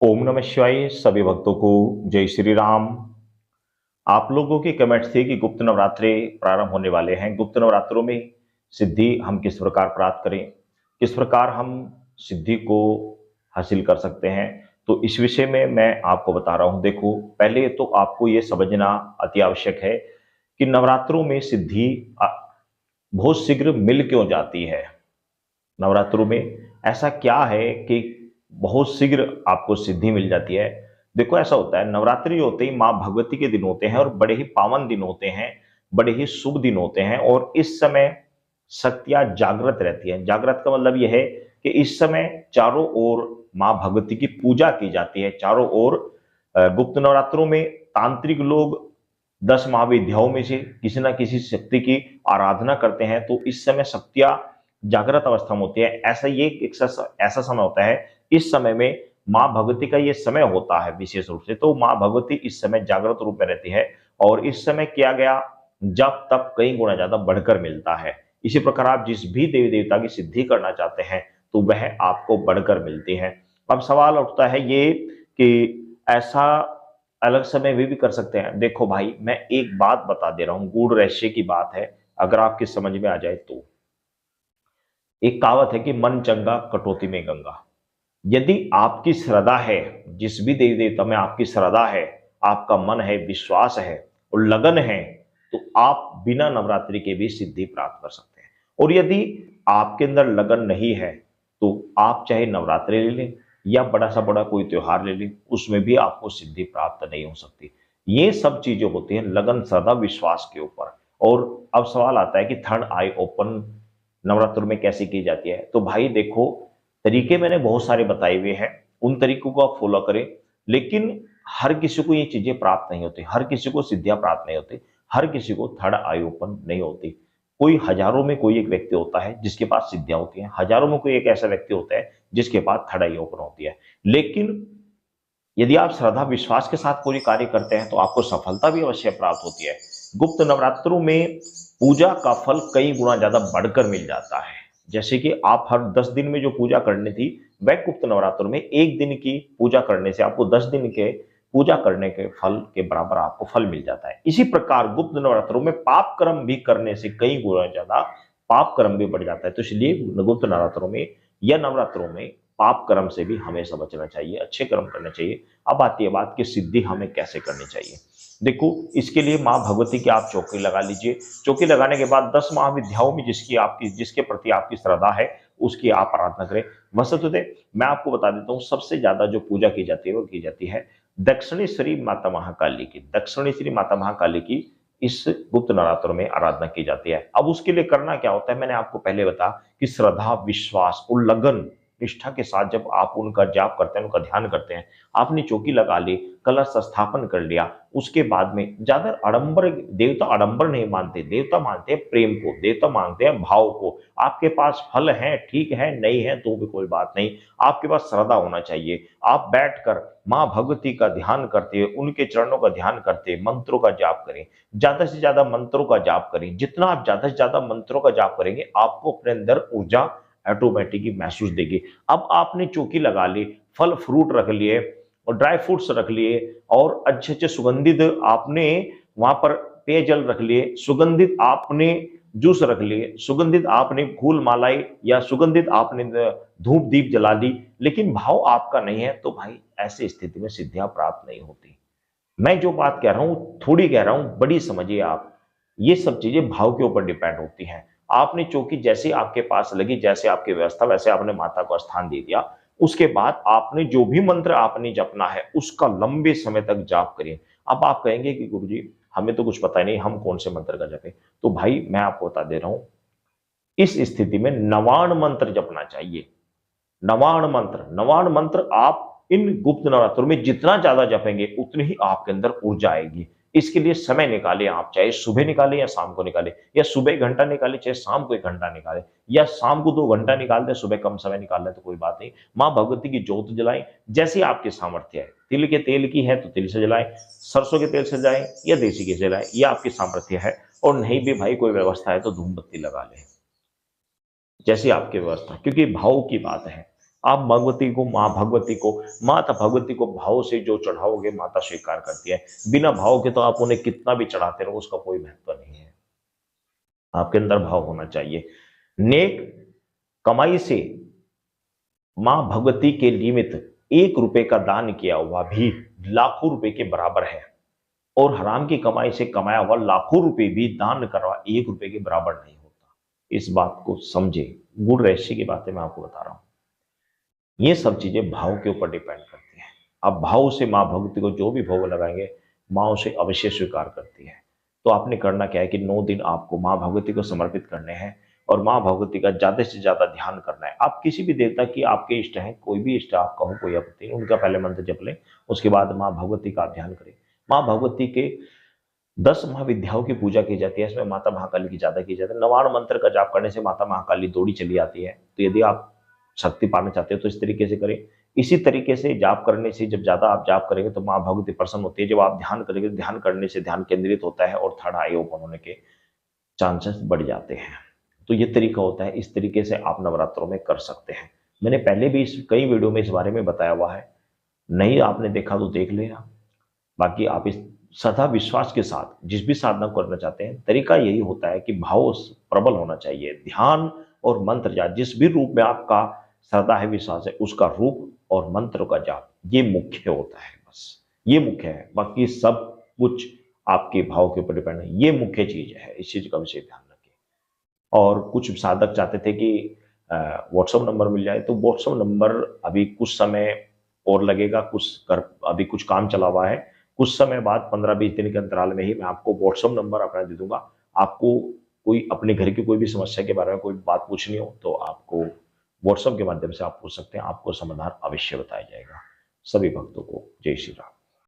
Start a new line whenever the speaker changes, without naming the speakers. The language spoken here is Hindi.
ओम नमः शिवाय। सभी भक्तों को जय श्री राम। आप लोगों की कमेंट्स थी कि गुप्त नवरात्रे प्रारंभ होने वाले हैं। गुप्त नवरात्रों में सिद्धि हम किस प्रकार प्राप्त करें, किस प्रकार हम सिद्धि को हासिल कर सकते हैं, तो इस विषय में मैं आपको बता रहा हूं। देखो, पहले तो आपको यह समझना अति आवश्यक है कि नवरात्रों में सिद्धि बहुत शीघ्र मिल क्यों जाती है। नवरात्रों में ऐसा क्या है कि बहुत शीघ्र आपको सिद्धि मिल जाती है। देखो, ऐसा होता है, नवरात्रि होते ही माँ भगवती के दिन होते हैं और बड़े ही पावन दिन होते हैं, बड़े ही शुभ दिन होते हैं। और इस समय शक्तियां जागृत रहती हैं। जागृत का मतलब यह है कि इस समय चारों ओर माँ भगवती की पूजा की जाती है। चारों ओर गुप्त नवरात्रों में तांत्रिक लोग 10 महाविद्याओं में से किसी न किसी शक्ति की आराधना करते हैं। तो इस समय शक्तियां जागृत अवस्था में होती है। ऐसा ये ऐसा समय होता है, इस समय में माँ भगवती का ये समय होता है विशेष रूप से। तो माँ भगवती इस समय जागृत रूप में रहती है और इस समय किया गया जब तब कई गुना ज्यादा बढ़कर मिलता है। इसी प्रकार आप जिस भी देवी देवता की सिद्धि करना चाहते हैं तो वह आपको बढ़कर मिलती है। अब सवाल उठता है ये कि ऐसा अलग समय भी कर सकते हैं। देखो भाई, मैं एक बात बता दे रहा हूं, गूढ़ रहस्य की बात है, अगर आपकी समझ में आ जाए तो। एक कहावत है कि मन चंगा कटौती में गंगा। यदि आपकी श्रद्धा है, जिस भी देवी देवता में आपकी श्रद्धा है, आपका मन है, विश्वास है और लगन है, तो आप बिना नवरात्रि के भी सिद्धि प्राप्त कर सकते हैं। और यदि आपके अंदर लगन नहीं है तो आप चाहे नवरात्रि ले लें या बड़ा सा बड़ा कोई त्योहार ले लें, उसमें भी आपको सिद्धि प्राप्त नहीं हो सकती। ये सब चीजें होती हैं लगन, श्रद्धा, विश्वास के ऊपर। और अब सवाल आता है कि थर्ड आई ओपन नवरात्र में कैसे की जाती है। तो भाई देखो, तरीके मैंने बहुत सारे बताए हुए हैं, उन तरीकों को आप फॉलो करें। लेकिन हर किसी को ये चीजें प्राप्त नहीं होती, हर किसी को सिद्धियां प्राप्त नहीं होती, हर किसी को थर्ड आई ओपन नहीं होती। कोई हजारों में कोई एक व्यक्ति होता है जिसके पास सिद्धियां होती हैं, हजारों में कोई एक ऐसा व्यक्ति होता है जिसके पास थर्ड आई ओपन होती है। लेकिन यदि आप श्रद्धा विश्वास के साथ कोई कार्य करते हैं तो आपको सफलता भी अवश्य प्राप्त होती है। गुप्त नवरात्रों में पूजा का फल कई गुना ज्यादा बढ़कर मिल जाता है। जैसे कि आप हर 10 दिन में जो पूजा करनी थी, वह गुप्त नवरात्रों में एक दिन की पूजा करने से आपको 10 दिन के पूजा करने के फल के बराबर आपको फल मिल जाता है। इसी प्रकार गुप्त नवरात्रों में पाप कर्म भी करने से कई गुना ज्यादा पाप कर्म भी बढ़ जाता है। तो इसलिए गुप्त नवरात्रों में या नवरात्रों में पाप कर्म से भी हमेशा बचना चाहिए, अच्छे कर्म करने चाहिए। अब आती है बात कि सिद्धि हमें कैसे करनी चाहिए। देखो, इसके लिए माँ भगवती की आप चौकी लगा लीजिए। चौकी लगाने के बाद 10 महाविद्याओं में जिसके प्रति आपकी श्रद्धा है, उसकी आप आराधना करें। वस्तुतः मैं आपको बता देता हूँ, सबसे ज्यादा जो पूजा की जाती है वो की जाती है दक्षिणेश्वरी माता महाकाली की। दक्षिणेश्वरी माता महाकाली की इस गुप्त नवरात्र में आराधना की जाती है। अब उसके लिए करना क्या होता है, मैंने आपको पहले बताया कि श्रद्धा, विश्वास और लगन, निष्ठा के साथ जब आप उनका जाप करते हैं, उनका ध्यान करते हैं, आपने चौकी लगा ली, कलश स्थापन कर लिया, उसके बाद में ज्यादा आडंबर, देवता आडंबर नहीं मानते, देवता मानते हैं प्रेम को, देवता मानते हैं भाव को। आपके पास फल है, ठीक है, नहीं है तो भी कोई बात नहीं, आपके पास श्रद्धा होना चाहिए। आप बैठकर माँ भगवती का ध्यान करते हुए, उनके चरणों का ध्यान करते, मंत्रों का जाप करें। ज्यादा से ज्यादा मंत्रों का जाप करें। जितना आप ज्यादा से ज्यादा मंत्रों का जाप करेंगे, आपको अपने अंदर ऊर्जा ऑटोमेटिक ही महसूस देगी। अब आपने चौकी लगा ली, फल फ्रूट रख लिए और ड्राई फ्रूट्स रख लिए और अच्छे अच्छे सुगंधित आपने वहां पर पेयजल रख लिए, सुगंधित आपने जूस रख लिए, सुगंधित आपने फूल मालाएं या सुगंधित आपने धूप दीप जला दी, लेकिन भाव आपका नहीं है, तो भाई ऐसी स्थिति में सिद्धियां प्राप्त नहीं होती। मैं जो बात कह रहा हूं थोड़ी कह रहा हूं, बड़ी समझिए आप। ये सब चीजें भाव के ऊपर डिपेंड होती हैं। आपने चौकी जैसे आपके पास लगी, जैसे आपकी व्यवस्था, वैसे आपने माता को स्थान दे दिया। उसके बाद आपने जो भी मंत्र आपने जपना है उसका लंबे समय तक जाप करिए। अब आप कहेंगे कि गुरुजी हमें तो कुछ पता ही नहीं, हम कौन से मंत्र का जपे। तो भाई मैं आपको बता दे रहा हूं, इस स्थिति में नवाण मंत्र जपना चाहिए। नवाण मंत्र, नवाण मंत्र आप इन गुप्त नवरात्रों में जितना ज्यादा जपेंगे उतनी ही आपके अंदर ऊर्जा आएगी। इसके लिए समय निकालें, आप चाहे सुबह निकालें या शाम को निकालें, या सुबह 1 घंटा निकालें चाहे शाम को 1 घंटा निकालें, या शाम को 2 घंटा निकाल दें, सुबह कम समय निकाल लें तो कोई बात नहीं। माँ भगवती की ज्योत जलाएं, जैसी आपकी सामर्थ्य है। तिल के तेल की है तो तिल से जलाएं, सरसों के तेल से जलाएं या देसी घी से जलाएं, यह आपकी सामर्थ्य है। और नहीं भी भाई कोई व्यवस्था है तो धूमबत्ती लगा लें, जैसी आपकी व्यवस्था, क्योंकि भाव की बात है। आप भगवती को, माँ भगवती को, माता भगवती को भाव से जो चढ़ाओगे माता स्वीकार करती है। बिना भाव के तो आप उन्हें कितना भी चढ़ाते रहो, उसका कोई महत्व नहीं है। आपके अंदर भाव होना चाहिए। नेक कमाई से मां भगवती के निमित्त 1 रुपए का दान किया हुआ भी लाखों रुपए के बराबर है, और हराम की कमाई से कमाया हुआ लाखों रुपए भी दान करवा 1 रुपए के बराबर नहीं होता। इस बात को समझे, गुण रहस्य की बातें मैं आपको बता रहा हूं। ये सब चीजें भाव के ऊपर डिपेंड करती हैं। अब भाव से मां भगवती को जो भी भोग लगाएंगे, मां उसे अवश्य स्वीकार करती है। तो आपने करना क्या है कि 9 दिन आपको मां भगवती को समर्पित करने हैं, और मां भगवती का ज्यादा से ज्यादा ध्यान करना है। आप किसी भी देवता की, आपके इष्ट हैं, कोई भी इष्ट आपका हो, कोई आपत्ति नहीं, उनका पहले मंत्र जप लें, उसके बाद मां भगवती का आप ध्यान करें। मां भगवती के 10 महाविद्याओं की पूजा की जाती है, इसमें माता महाकाली की ज्यादा की जाती है। 99 मंत्र का जाप करने से माता महाकाली दौड़ी चली आती है। तो यदि आप शक्ति पाना चाहते हो तो इस तरीके से करें। इसी तरीके से जाप करने से, जब ज्यादा आप जाप करेंगे तो मां भगवती प्रसन्न होती है। जब आप ध्यान करेंगे तो ध्यान करने से ध्यान केंद्रित होता है और थर्ड आई ओपन होने के चांसेस बढ़ जाते हैं। तो ये तरीका होता है, इस तरीके से आप नवरात्रों में कर सकते हैं। मैंने पहले भी कई वीडियो में इस बारे में बताया हुआ है, नहीं आपने देखा तो देख लेना। बाकी आप इस सदा विश्वास के साथ जिस भी साधना करना चाहते हैं, तरीका यही होता है कि भाव प्रबल होना चाहिए। ध्यान और मंत्र जाप, जिस भी रूप में आपका श्रद्धा है, विश्वास है, उसका रूप और मंत्र का जाप, ये मुख्य होता है। बस ये मुख्य है, बाकी सब कुछ आपके भाव के ऊपर डिपेंड है। ये मुख्य चीज है, इस चीज का विशेष ध्यान रखें। और कुछ साधक चाहते थे कि व्हाट्सएप नंबर मिल जाए, तो व्हाट्सएप नंबर अभी कुछ समय और लगेगा, अभी कुछ काम चला हुआ है। कुछ समय बाद 15-20 दिन के अंतराल में ही मैं आपको व्हाट्सएप नंबर अपना दे दूंगा। आपको कोई अपने घर की कोई भी समस्या के बारे में कोई बात पूछनी हो तो आपको व्हाट्सएप के माध्यम से आप पूछ सकते हैं, आपको समाधान अवश्य बताया जाएगा। सभी भक्तों को जय श्री राम।